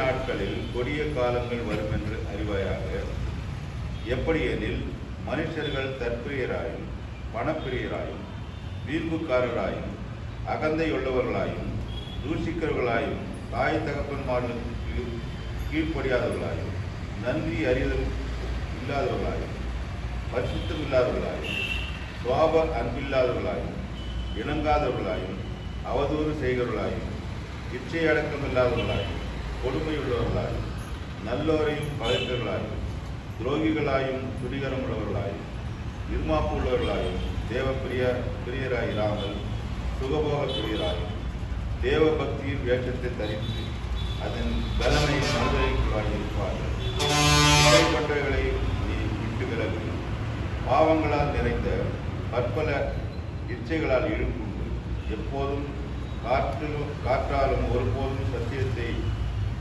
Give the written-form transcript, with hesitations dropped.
நாட்களில் கொடிய காலங்கள் வரும் என்று அறிவாயாக. எப்படியெனில் மனுஷர்கள் தற்பிரியராயும் பணப்பிரியராயும் வீர்ப்புக்காரராயும் அகந்தையுள்ளவர்களாயும் தூஷிக்கிறவர்களாயும் தாய் தகப்பன்மார்களுக்கு கீழ்ப்படியாதவர்களாயும் நன்றி அறிதல் இல்லாதவர்களாயும் பரிசுத்தம் இல்லாதவர்களாயும் சுவாப அன்பில்லாதவர்களாயும் இணங்காதவர்களாயும் அவதூறு செய்கிறவர்களாயும் இச்சை அடக்கம் இல்லாதவர்களாயும் கொடுமையுள்ளவர்களாயும் நல்லோரையும் பகைத்தவர்களாயும் துரோகிகளாயும் துணிகரம் உள்ளவர்களாயும் இருமாப்பு உள்ளவர்களாயும் தேவ பிரியராயிராமல் சுகபோக பிரியராயும் தேவ பக்தியின் வேஷத்தை தரித்து அதன் பலனை அனுபவிக்குவார்கள். இப்படிப்பட்டவர்களை நீ விட்டு விலகு. பாவங்களால் நிறைந்த பற்பல இச்சைகளால் இழுப்புண்டு எப்போதும் காற்றாலும் ஒருபோதும் சத்தியத்தை